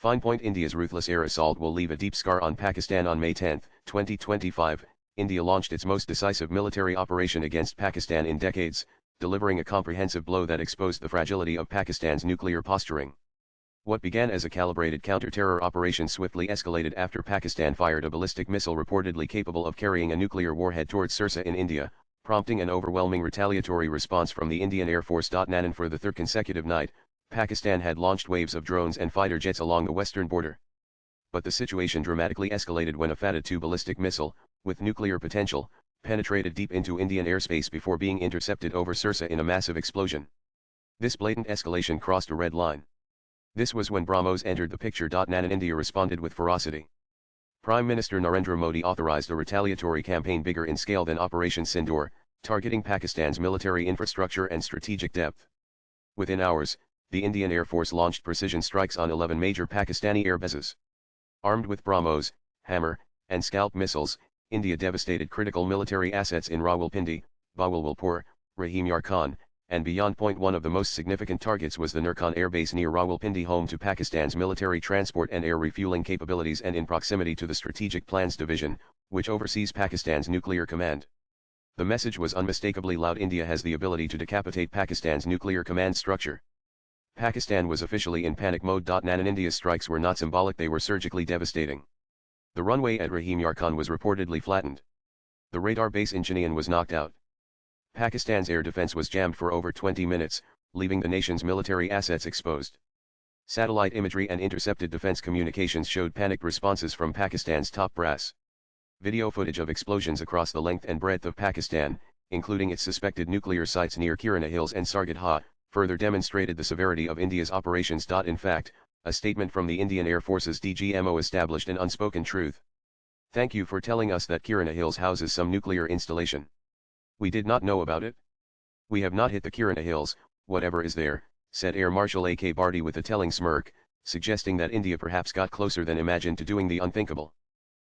Finepoint India's ruthless air assault will leave a deep scar on Pakistan. On May 10, 2025, India launched its most decisive military operation against Pakistan in decades, delivering a comprehensive blow that exposed the fragility of Pakistan's nuclear posturing. What began as a calibrated counter-terror operation swiftly escalated after Pakistan fired a ballistic missile reportedly capable of carrying a nuclear warhead towards Sirsa in India, prompting an overwhelming retaliatory response from the Indian Air Force. And for the third consecutive night, Pakistan had launched waves of drones and fighter jets along the western border. But the situation dramatically escalated when a Fateh-2 ballistic missile, with nuclear potential, penetrated deep into Indian airspace before being intercepted over Sirsa in a massive explosion. This blatant escalation crossed a red line. This was when BrahMos entered the picture. And India responded with ferocity. Prime Minister Narendra Modi authorized a retaliatory campaign bigger in scale than Operation Sindoor, targeting Pakistan's military infrastructure and strategic depth. Within hours, the Indian Air Force launched precision strikes on 11 major Pakistani air bases. Armed with BrahMos, Hammer, and Scalp missiles, India devastated critical military assets in Rawalpindi, Bahawalpur, Rahim Yar Khan, and beyond. One of the most significant targets was the Nurkan Air Base near Rawalpindi, home to Pakistan's military transport and air refueling capabilities and in proximity to the Strategic Plans Division, which oversees Pakistan's nuclear command. The message was unmistakably loud: India has the ability to decapitate Pakistan's nuclear command structure. Pakistan was officially in panic mode. And India's strikes were not symbolic, they were surgically devastating. The runway at Rahim Yar Khan was reportedly flattened. The radar base in Chennai was knocked out. Pakistan's air defense was jammed for over 20 minutes, leaving the nation's military assets exposed. Satellite imagery and intercepted defense communications showed panicked responses from Pakistan's top brass. Video footage of explosions across the length and breadth of Pakistan, including its suspected nuclear sites near Kirana Hills and Sargat Ha, further demonstrated the severity of India's operations. In fact, a statement from the Indian Air Force's DGMO established an unspoken truth. "Thank you for telling us that Kirana Hills houses some nuclear installation. We did not know about it. We have not hit the Kirana Hills, whatever is there," said Air Marshal A.K. Bharti with a telling smirk, suggesting that India perhaps got closer than imagined to doing the unthinkable.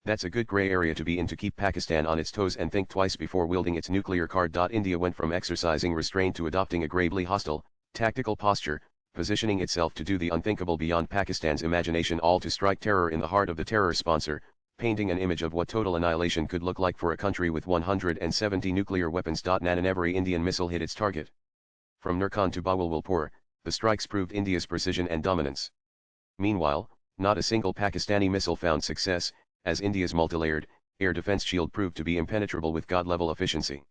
That's a good grey area to be in to keep Pakistan on its toes and think twice before wielding its nuclear card. India went from exercising restraint to adopting a gravely hostile, tactical posture, positioning itself to do the unthinkable beyond Pakistan's imagination, all to strike terror in the heart of the terror sponsor, painting an image of what total annihilation could look like for a country with 170 nuclear weapons. And every Indian missile hit its target. From Nurkan to Bahawalpur, the strikes proved India's precision and dominance. Meanwhile, not a single Pakistani missile found success, as India's multilayered air defense shield proved to be impenetrable with God-level efficiency.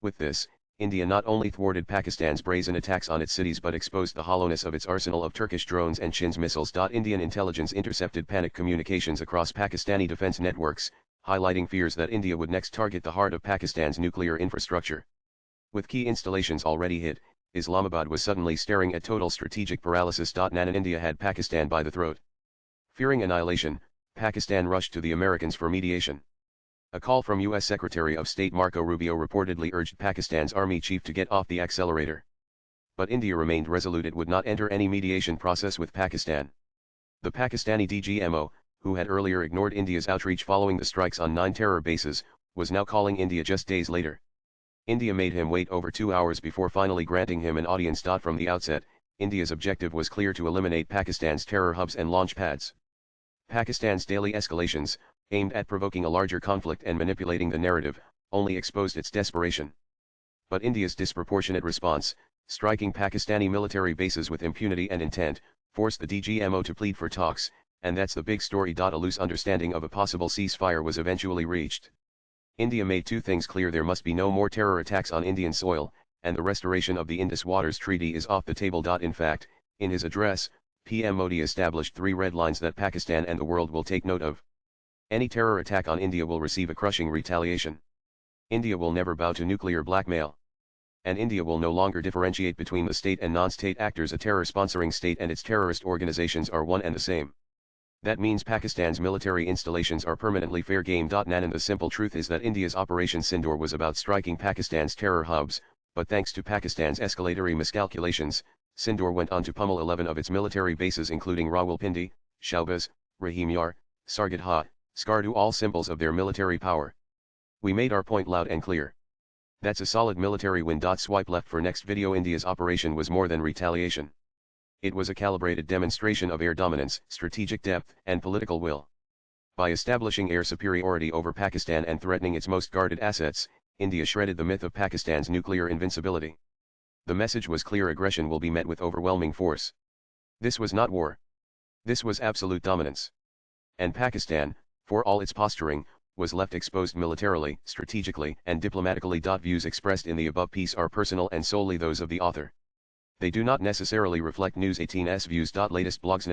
With this, India not only thwarted Pakistan's brazen attacks on its cities but exposed the hollowness of its arsenal of Turkish drones and Shin's missiles. Indian intelligence intercepted panic communications across Pakistani defense networks, highlighting fears that India would next target the heart of Pakistan's nuclear infrastructure. With key installations already hit, Islamabad was suddenly staring at total strategic paralysis. And India had Pakistan by the throat. Fearing annihilation, Pakistan rushed to the Americans for mediation. A call from U.S. Secretary of State Marco Rubio reportedly urged Pakistan's army chief to get off the accelerator. But India remained resolute it would not enter any mediation process with Pakistan. The Pakistani DGMO, who had earlier ignored India's outreach following the strikes on 9 terror bases, was now calling India just days later. India made him wait over 2 hours before finally granting him an audience. From the outset, India's objective was clear: to eliminate Pakistan's terror hubs and launch pads. Pakistan's daily escalations, aimed at provoking a larger conflict and manipulating the narrative, only exposed its desperation. But India's disproportionate response, striking Pakistani military bases with impunity and intent, forced the DGMO to plead for talks, and that's the big story. A loose understanding of a possible ceasefire was eventually reached. India made 2 things clear: there must be no more terror attacks on Indian soil, and the restoration of the Indus Waters Treaty is off the table. In fact, in his address, PM Modi established 3 red lines that Pakistan and the world will take note of. Any terror attack on India will receive a crushing retaliation. India will never bow to nuclear blackmail. And India will no longer differentiate between the state and non-state actors. A terror-sponsoring state and its terrorist organizations are one and the same. That means Pakistan's military installations are permanently fair game. And the simple truth is that India's Operation Sindoor was about striking Pakistan's terror hubs, but thanks to Pakistan's escalatory miscalculations, Sindoor went on to pummel 11 of its military bases, including Rawalpindi, Shahbaz, Rahim Yar, Sargat Ha, Skardu, all symbols of their military power. We made our point loud and clear. That's a solid military win. Swipe left for next video. India's operation was more than retaliation. It was a calibrated demonstration of air dominance, strategic depth, and political will. By establishing air superiority over Pakistan and threatening its most guarded assets, India shredded the myth of Pakistan's nuclear invincibility. The message was clear: aggression will be met with overwhelming force. This was not war. This was absolute dominance. And Pakistan, for all its posturing, was left exposed militarily, strategically, and diplomatically. Views expressed in the above piece are personal and solely those of the author. They do not necessarily reflect News 18's views. Latest blogs.